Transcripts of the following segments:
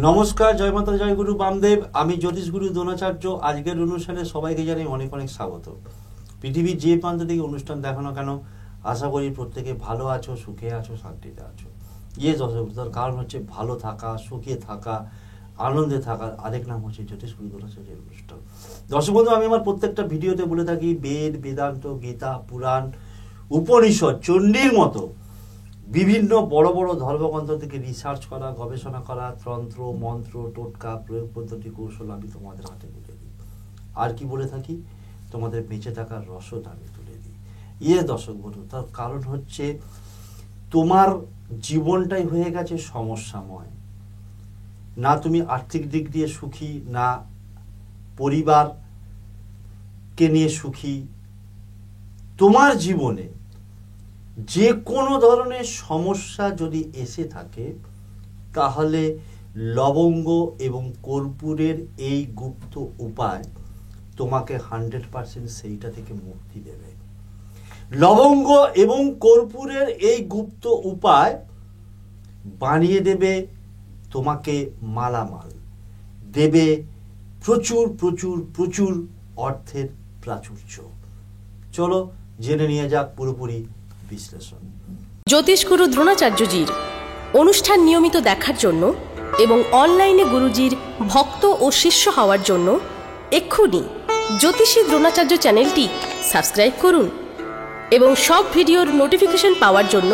নমস্কার, জয় মাতা, জয় গুরু বামদেব। আমি জ্যোতিষ গুরু দ্রোণাচার্য। আজকের অনুষ্ঠানে সবাইকে জানাই অনেক অনেক স্বাগত। পৃথিবীর যে প্রান্ত থেকে অনুষ্ঠান দেখো না কেন, আশা করি প্রত্যেকে ভালো আছো, সুখে আছো, শান্তিতে আছো। তার কারণ হচ্ছে ভালো থাকা, সুখে থাকা, আনন্দে থাকার আরেক নাম হচ্ছে জ্যোতিষ গুরু দ্রোণাচার্যের অনুষ্ঠান। দর্শক বন্ধু, আমি আমার প্রত্যেকটা ভিডিওতে বলে থাকি বেদ, বেদান্ত, গীতা, পুরাণ, উপনিষদ, চণ্ডীর মতো বিভিন্ন বড় বড় ধর্মগ্রন্থ থেকে রিসার্চ করা, গবেষণা করা, তন্ত্র, মন্ত্র, টোটকা, প্রয়োগ পদ্ধতি, কৌশল আমি তোমাদের হাতে তুলে দিই। আর কি বলে থাকি, তোমাদের বেঁচে থাকার রসদ আমি তুলে দিই। দর্শক বন্ধু, তার কারণ হচ্ছে তোমার জীবনটাই হয়ে গেছে সমস্যাময়। না তুমি আর্থিক দিক দিয়ে সুখী, না পরিবারকে নিয়ে সুখী। তোমার জীবনে যে কোনো ধরনের সমস্যা যদি এসে থাকে, তাহলে লবঙ্গ এবং কর্পূরের এই গুপ্ত উপায় তোমাকে 100% সেইটা থেকে মুক্তি দেবে। লবঙ্গ এবং কর্পূরের এই গুপ্ত উপায় বানিয়ে দেবে তোমাকে মালামাল, দেবে প্রচুর প্রচুর প্রচুর অর্থের প্রাচুর্য। চলো জেনে নিয়ে যাক পুরোপুরি বিশ্লেষণ। জ্যোতিষ গুরু দ্রোণাচার্যজির অনুষ্ঠান নিয়মিত দেখার জন্য এবং অনলাইনে গুরুজির ভক্ত ও শিষ্য হওয়ার জন্য এক্ষুনি জ্যোতিষী দ্রোণাচার্য চ্যানেলটি সাবস্ক্রাইব করুন এবং সব ভিডিওর নোটিফিকেশন পাওয়ার জন্য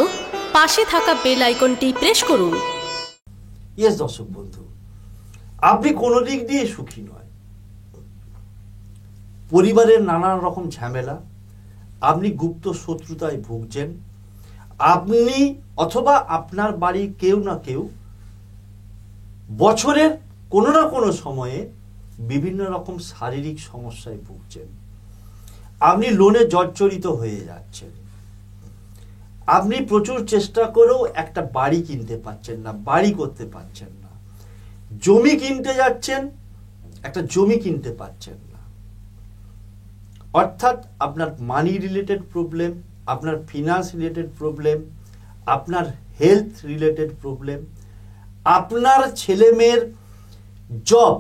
পাশে থাকা বেল আইকনটি প্রেস করুন। দর্শক বন্ধু, আপনি কোনো দিক দিয়ে সুখী নয়, পরিবারের নানান রকম ঝামেলা, আপনি গুপ্ত শত্রুতায় ভুগছেন, আপনি অথবা আপনার বাড়ির কেউ না কেউ বছরের কোনো না কোনো সময়ে বিভিন্ন রকম শারীরিক সমস্যায় ভুগছেন, আপনি লোনে জর্জরিত হয়ে যাচ্ছেন, আপনি প্রচুর চেষ্টা করেও একটা বাড়ি কিনতে পারছেন না, বাড়ি করতে পারছেন না, জমি কিনতে যাচ্ছেন, একটা জমি কিনতে পারছেন না। অর্থাৎ আপনার মানি রিলেটেড প্রবলেম, আপনার ফিনান্স রিলেটেড প্রবলেম, আপনার হেলথ রিলেটেড প্রবলেম, আপনার ছেলে মেয়ের জব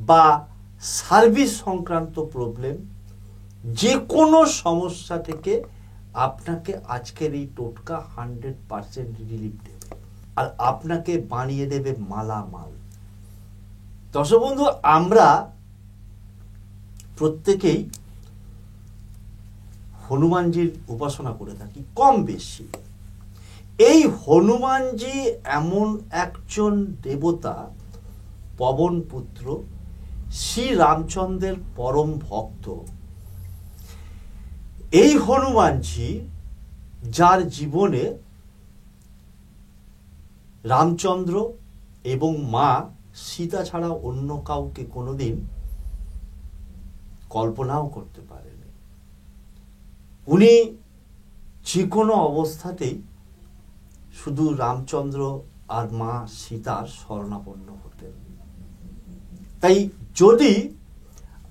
বা সার্ভিস সংক্রান্ত প্রবলেম, যে কোনো সমস্যা থেকে আপনাকে আজকের এই টোটকা 100% রিলিফ দেবে আর আপনাকে বানিয়ে দেবে মালামাল। দর্শক বন্ধু, আমরা প্রত্যেকেই হনুমানজির উপাসনা করে থাকি কম বেশি। এই হনুমানজি এমন একজন দেবতা, পবন পুত্র, শ্রী রামচন্দ্রের পরম ভক্ত। এই হনুমানজি, যার জীবনে রামচন্দ্র এবং মা সীতা ছাড়া অন্য কাউকে কোনোদিন কল্পনাও করতে পারেনি। উনি যে কোনো অবস্থাতেই শুধু রামচন্দ্র আর মা সীতার শরণাপন্ন হতেন। তাই যদি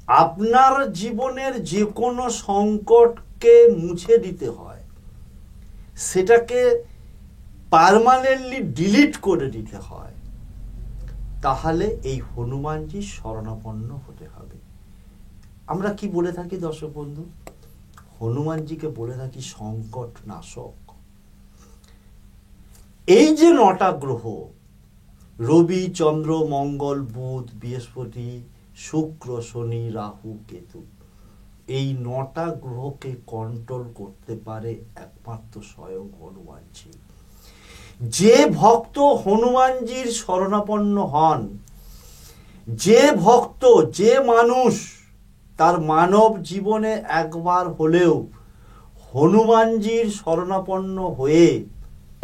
আপনার জীবনের যে কোনো সংকটকে মুছে দিতে হয়, সেটাকে পার্মানেন্টলি ডিলিট করে দিতে হয়, তাহলে এই হনুমানজি শরণাপন্ন হতে হবে। আমরা কি বলে থাকি দর্শক বন্ধু? হনুমানজিকে বলে থাকি সংকট নাশক। এই যে 9টা গ্রহ, রবি, চন্দ্র, মঙ্গল, বুধ, বৃহস্পতি, শুক্র, শনি, রাহু, কেতু, এই 9টা গ্রহকে কন্ট্রোল করতে পারে একমাত্র স্বয়ং হনুমানজি। যে ভক্ত হনুমানজির শরণাপন্ন হন, যে ভক্ত, যে মানুষ তার মানব জীবনে একবার হলেও হনুমানজির শরণাপন্ন হয়ে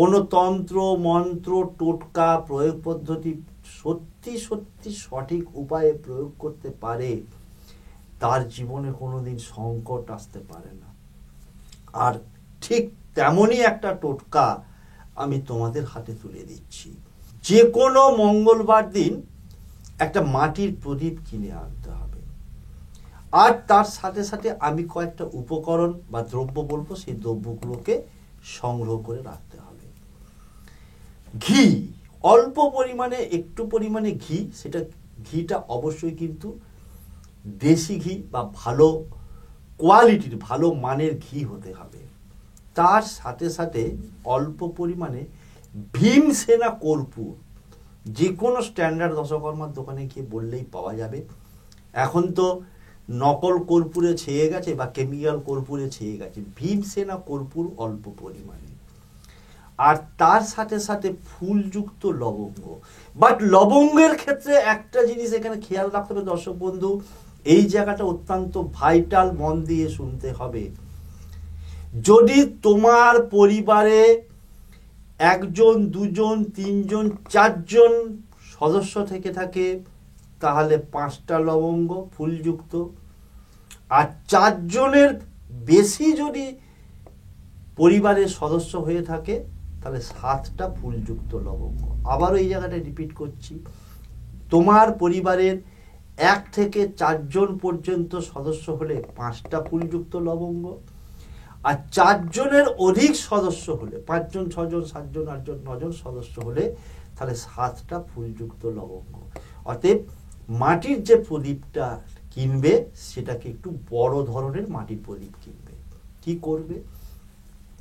কোনো তন্ত্র, মন্ত্র, টোটকা, প্রয়োগ পদ্ধতি সত্যি সত্যি সঠিক উপায়ে প্রয়োগ করতে পারে, তার জীবনে কোনোদিন সংকট আসতে পারে না। আর ঠিক তেমনই একটা টোটকা আমি তোমাদের হাতে তুলে দিচ্ছি। যে কোনো মঙ্গলবার দিন একটা মাটির প্রদীপ কিনে আনতে হবে, আর তার সাথে সাথে আমি কয়েকটা উপকরণ বা দ্রব্য বলবো, সেই দ্রব্যগুলোকে সংগ্রহ করে রাখতে হবে। ঘি, অল্প পরিমাণে একটু পরিমাণে ঘি, সেটা ঘিটা অবশ্যই কিন্তু দেশি ঘি বা ভালো কোয়ালিটির ভালো মানের ঘি হতে হবে। তার সাথে সাথে অল্প পরিমাণে ভীমসেনা কর্পূর, যে কোনো স্ট্যান্ডার্ড দশকর্মার দোকানে গিয়ে বললেই পাওয়া যাবে। এখন তো নকল কর্পূরে ছেয়ে গেছে বা কেমিক্যাল কর্পূরে ছেয়ে গেছে, ভীমসেনা কর্পূর অল্প পরিমাণে। আর তার সাথে সাথে ফুলযুক্ত লবঙ্গ। বাট লবঙ্গের ক্ষেত্রে একটা জিনিস এখানে খেয়াল রাখতে হবে দর্শক বন্ধু, এই জায়গাটা অত্যন্ত ভাইটাল, মন দিয়ে শুনতে হবে। যদি তোমার পরিবারে 1 জন 2 জন 3 জন 4 জন সদস্য থেকে থাকে, তাহলে 5টা লবঙ্গ ফুলযুক্ত। আর 4 জনের বেশি যদি পরিবারের সদস্য হয়ে থাকে, তাহলে 7টা ফুলযুক্ত লবঙ্গ। আবারও এই জায়গাটা রিপিট করছি, তোমার পরিবারের 1 থেকে 4 জন পর্যন্ত সদস্য হলে 5টা ফুলযুক্ত লবঙ্গ, আর 4 জনের অধিক সদস্য হলে 5 জন 6 জন 7 জন 8 জন 9 জন সদস্য হলে তাহলে 7টা ফুলযুক্ত লবঙ্গ। অতএব মাটির যে প্রদীপটা কিনবে সেটাকে একটু বড় ধরনের মাটির প্রদীপ কিনবে। কি করবে,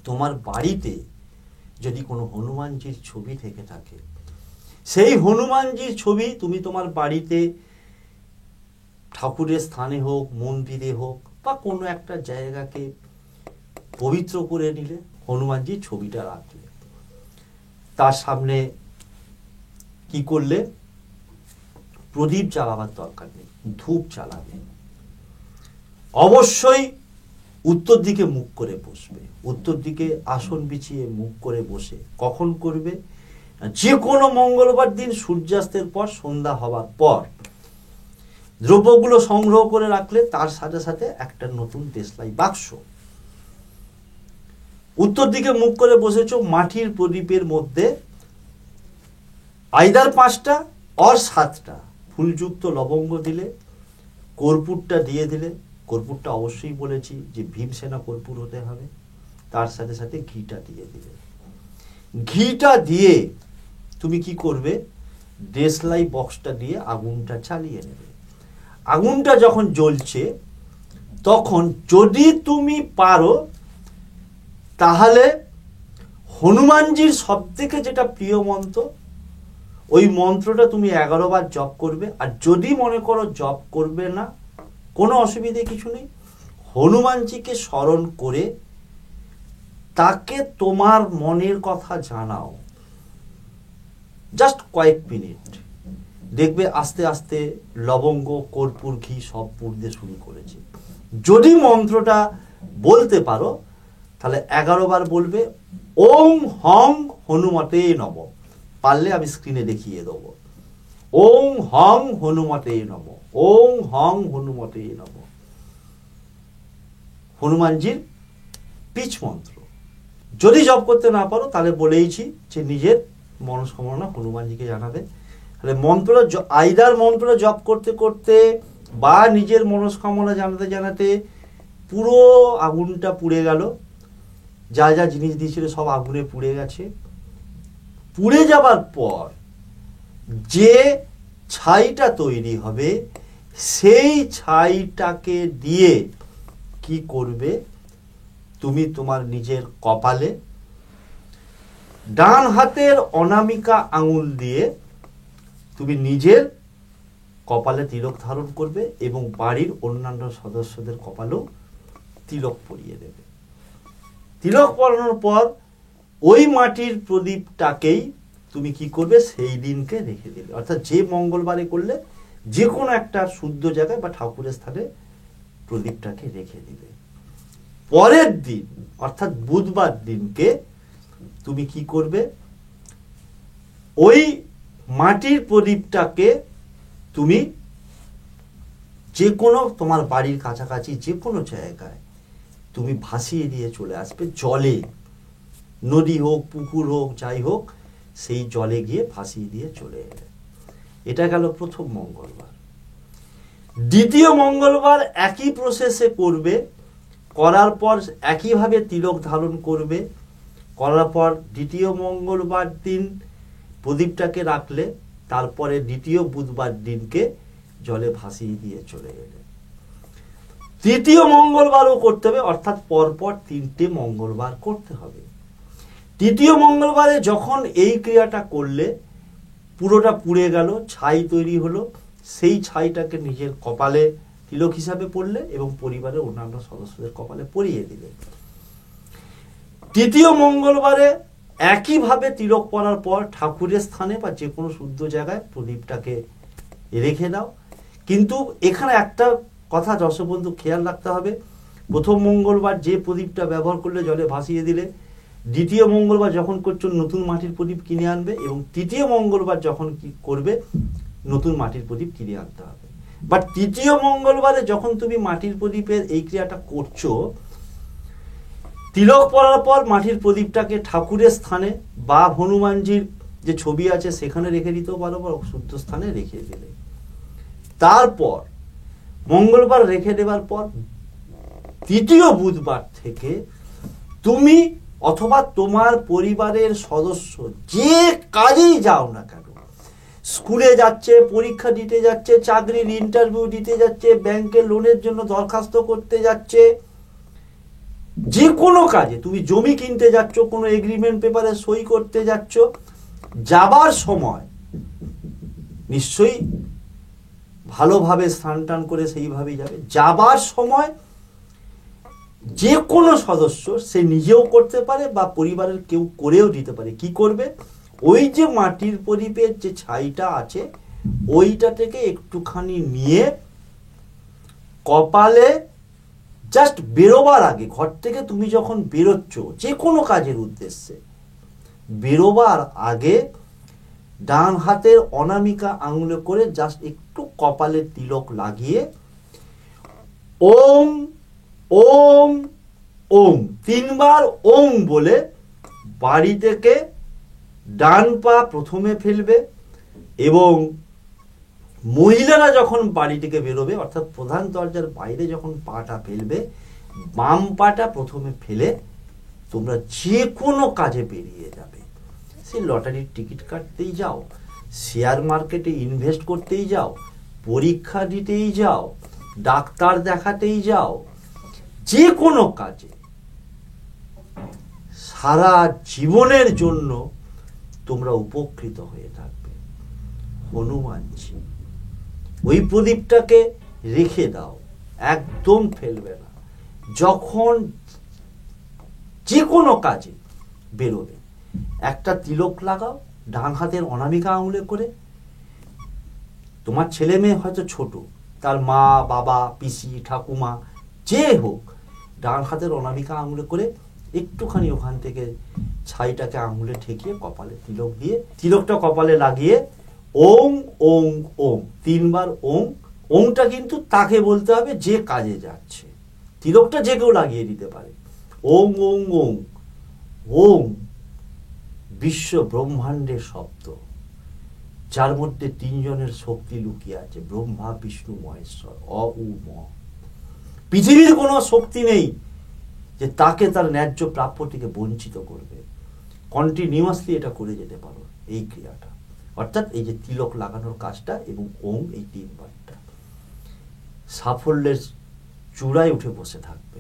তোমার বাড়িতে যদি কোনো হনুমানজির ছবি থেকে থাকে, সেই হনুমানজির ছবি তুমি তোমার বাড়িতে ঠাকুরের স্থানে হোক, মন্দিরে হোক বা কোনো একটা জায়গাকে পবিত্র করে নিলে, হনুমানজির ছবিটা রাখলে, তার সামনে কি করলে, প্রদীপ জ্বালাবার দরকার নেই, ধূপ জ্বালাবে। অবশ্যই উত্তর দিকে মুখ করে বসবে, উত্তর দিকে আসন বিছিয়ে মুখ করে বসে। কখন করবে, যে কোনো মঙ্গলবার দিন সূর্যাস্তের পর, সন্ধ্যা হবার পর দ্রব্যগুলো সংগ্রহ করে রাখলে, তার সাথে সাথে একটা নতুন দেশলাই বাক্স। উত্তর দিকে মুখ করে বসেছো, মাটির প্রদীপের মধ্যে আইদার 5টা আর 7টা ফুলযুক্ত লবঙ্গ দিলে, কর্পূরটা দিয়ে দিলে। কর্পূরটা অবশ্যই বলেছি যে ভীমসেনা কর্পূর হতে হবে। তার সাথে সাথে ঘিটা দিয়ে দিলে। ঘিটা দিয়ে তুমি কি করবে, দেশলাই বক্সটা দিয়ে আগুনটা চালিয়ে নেবে। আগুনটা যখন জ্বলছে, তখন যদি তুমি পারো তাহলে হনুমানজির সবথেকে যেটা প্রিয় মন্ত্র, ওই মন্ত্রটা তুমি 11 বার জপ করবে। আর যদি মনে করো জপ করবে না, কোনো অসুবিধে কিছু নেই, হনুমানজিকে স্মরণ করে তাকে তোমার মনের কথা জানাও, জাস্ট কয়েক মিনিট। দেখবে আস্তে আস্তে লবঙ্গ, কর্পূর, ঘি সব পুড়তে শুরু করেছে। যদি মন্ত্রটা বলতে পারো তাহলে 11 বার বলবে, ওং হং হনুমতে নম। পারলে আমি স্ক্রিনে দেখিয়ে দেবো, ওং হং হনুমতে নম, ওং হং হনুমতে নম। হনুমানজির পিচ মন্ত্র। যদি জপ করতে না পারো তাহলে বলেইছি যে নিজের মনস্কামনা হনুমানজিকে জানাবে। তাহলে মন্ত্রটা আইদার মন্ত্রটা জপ করতে করতে বা নিজের মনস্কামনা জানাতে জানাতে পুরো আগুনটা পুড়ে গেল, যা যা জিনিস দিয়েছিল সব আগুনে পুড়ে গেছে। পুড়ে যাবার পর যে ছাইটা তৈরি হবে, সেই ছাইটাকে দিয়ে কি করবে, তুমি তোমার নিজের কপালে ডান হাতের অনামিকা আঙুল দিয়ে তুমি নিজের কপালে তিলক ধারণ করবে এবং বাড়ির অন্যান্য সদস্যদের কপালেও তিলক পরিয়ে দেবে। তিলক পরানোর পর ওই মাটির প্রদীপটাকেই তুমি কি করবে, সেই দিনকে রেখে দেবে। অর্থাৎ যে মঙ্গলবারে করলে যে কোনো একটা শুদ্ধ জায়গায় বা ঠাকুরের স্থানে প্রদীপটাকে রেখে দিবে। পরের দিন অর্থাৎ বুধবার দিনকে তুমি কি করবে, ওই মাটির প্রদীপটাকে তুমি যে কোনো তোমার বাড়ির কাছাকাছি যে কোনো জায়গায় তুমি ভাসিয়ে দিয়ে চলে আসবে জলে, নদী হোক, পুকুর হোক, যাই হোক, সেই জলে গিয়ে ভাসিয়ে দিয়ে চলে এলে। এটা গেল প্রথম মঙ্গলবার। দ্বিতীয় মঙ্গলবার একই প্রসেসে করবে, করার পর একইভাবে তিলক ধারণ করবে। করার পর দ্বিতীয় মঙ্গলবার দিন প্রদীপটাকে রাখলে, তারপরে দ্বিতীয় বুধবার দিনকে জলে ভাসিয়ে দিয়ে চলে গেলে। তৃতীয় মঙ্গলবারও করতে হবে, অর্থাৎ পরপর 3টে মঙ্গলবার করতে হবে। তৃতীয় মঙ্গলবারে যখন এই ক্রিয়াটা করলে পুরোটা পুড়ে গেল, ছাই তৈরি হলো, সেই ছাইটাকে নিজের কপালে তিলক হিসাবে পড়লে এবং পরিবারের অন্যান্য সদস্যদের কপালে পরিয়ে দিলে। তৃতীয় মঙ্গলবারে একইভাবে তিলক পরার পর ঠাকুরের স্থানে বা যে কোনো শুদ্ধ জায়গায় প্রদীপটাকে রেখে দাও। কিন্তু এখানে একটা কথা দর্শক বন্ধু খেয়াল রাখতে হবে, প্রথম মঙ্গলবার যে প্রদীপটা ব্যবহার করলে জলে ভাসিয়ে দিলে, দ্বিতীয় মঙ্গলবার যখন করছো নতুন মাটির প্রদীপ কিনে আনবে, এবং তৃতীয় মঙ্গলবার যখন কি করবে নতুন মাটির প্রদীপ কিনে আনতে হবে। বাট তৃতীয় মঙ্গলবারে যখন তুমি মাটির প্রদীপের এই ক্রিয়াটা করছো, তিলক পরার পর মাটির প্রদীপটাকে ঠাকুরের স্থানে বা হনুমানজির যে ছবি আছে সেখানে রেখে দিতেও পারো, বা শুদ্ধ স্থানে রেখে দিলে। তারপর মঙ্গলবার রেখে দেবার পর তৃতীয় বুধবার থেকে তুমি অথবা তোমার পরিবারের সদস্য যে কাজেই যাও না কেন, স্কুলে যাচ্ছে, পরীক্ষা দিতে যাচ্ছে, চাকরির ইন্টারভিউ দিতে যাচ্ছে, ব্যাংকে লোনের জন্য দরখাস্ত করতে যাচ্ছে, যে কোনো কাজে, তুমি জমি কিনতে যাচ্ছ, কোনো এগ্রিমেন্ট পেপারে সই করতে যাচ্ছ, যাবার সময় নিশ্চয়ই ভালোভাবে স্নান টান করে সেইভাবেই যাবে। যাবার সময় যে কোনো সদস্য সে নিজেও করতে পারে বা পরিবারের কেউ করেও দিতে পারে। কি করবে? ওই যে মাটির প্রদীপের যে ছাইটা আছে ওইটা থেকে একটুখানি নিয়ে কপালে জাস্ট বেরোবার আগে, ঘর থেকে তুমি যখন বেরোচ্ছ যে কোনো কাজের উদ্দেশ্যে, বেরোবার আগে ডান হাতের অনামিকা আঙুলে করে জাস্ট একটু কপালে তিলক লাগিয়ে ওম ওম ওম 3বার ওম বলে বাড়ি থেকে ডান পা প্রথমে ফেলবে, এবং মহিলারা যখন বাড়ি থেকে বেরোবে অর্থাৎ প্রধান দরজার বাইরে যখন পাটা ফেলবে, বাম পাটা প্রথমে ফেলে তোমরা যে কোনো কাজে বেরিয়ে যাবে। সে লটারির টিকিট কাটতেই যাও, শেয়ার মার্কেটে ইনভেস্ট করতেই যাও, পরীক্ষা দিতেই যাও, ডাক্তার দেখাতেই যাও, যে কোনো কাজে সারা জীবনের জন্য তোমরা উপকৃত হয়ে থাকবে। হনুমানজি ওই প্রদীপটাকে রেখে দাও, একদম ফেলবে না। যখন যে কোনো কাজে বেরোবে একটা তিলক লাগাও ডান হাতের অনামিকা আঙুলে করে। তোমার ছেলে মেয়ে হয়তো ছোট, তার মা বাবা পিসি ঠাকুমা যে হোক, ডান হাতের অনামিকা আঙুলে করে একটুখানি ওখান থেকে ছাইটাকে আঙুলে ঠেকিয়ে কপালে তিলক দিয়ে, তিলকটা কপালে লাগিয়ে ওম ওম ওম 3বার ওম। ওমটা কিন্তু তাকে বলতে হবে যে কাজে যাচ্ছে, তিলকটা যে কেউ লাগিয়ে দিতে পারে। ওম ওম ওম ওম বিশ্ব ব্রহ্মাণ্ডের শব্দ, যার মধ্যে 3 জনের শক্তি লুকিয়ে আছে, ব্রহ্মা বিষ্ণু মহেশ্বর, অ উ ম। পৃথিবীর কোনো শক্তি নেই যে তাকে তার ন্যায্য প্রাপ্য থেকে বঞ্চিত করবে। কন্টিনিউয়াসলি এটা করে যেতে পারো এই ক্রিয়াটা, অর্থাৎ এই যে তিলক লাগানোর কাজটা এবং ওম এই 3বারটা, সাফল্যের চূড়ায় উঠে বসে থাকবে।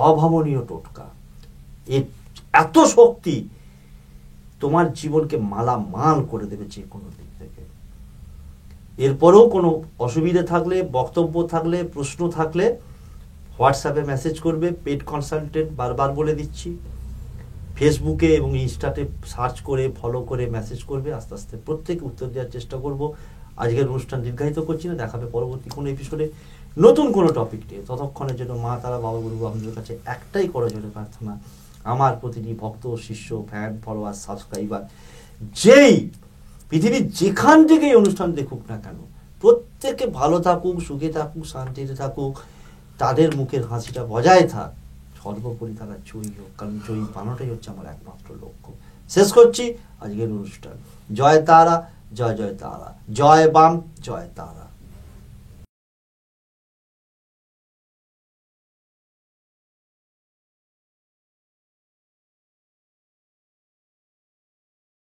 অভাবনীয় টোটকা, এত শক্তি তোমার জীবনকে মালামাল করে দেবে যে কোনো দিক থেকে। এরপরেও কোনো অসুবিধা থাকলে, বক্তব্য থাকলে, প্রশ্ন থাকলে হোয়াটসঅ্যাপে মেসেজ করবে। পেড কনসালটেন্ট বারবার বলে দিচ্ছি, ফেসবুকে এবং ইনস্টাতে সার্চ করে ফলো করে মেসেজ করবে। আস্তে আস্তে প্রত্যেকে উত্তর দেওয়ার চেষ্টা করব। আজকের অনুষ্ঠান দীর্ঘায়িত করছি না, দেখাবে পরবর্তী কোনো এপিসোডে নতুন কোনো টপিক নিয়ে। ততক্ষণের জন্য মা তারা বাবা গুরু আমাদের কাছে একটাই করজোড়ে প্রার্থনা, আমার প্রতিটি ভক্ত শিষ্য ফ্যান ফলোয়ার সাবস্ক্রাইবার যেই পৃথিবীর যেখান থেকে এই অনুষ্ঠান দেখুক না কেন, প্রত্যেকে ভালো থাকুক, সুখে থাকুক, শান্তিতে থাকুক, তাদের মুখের হাসিটা বজায় থাক, সর্বোপরি তারা জয়ী হোক, কারণ জয়ী বানানোটাই হচ্ছে আমার একমাত্র লক্ষ্য। শেষ করছি আজকের অনুষ্ঠান। জয় তারা, জয় জয় তারা, জয় বাম, জয় তারা।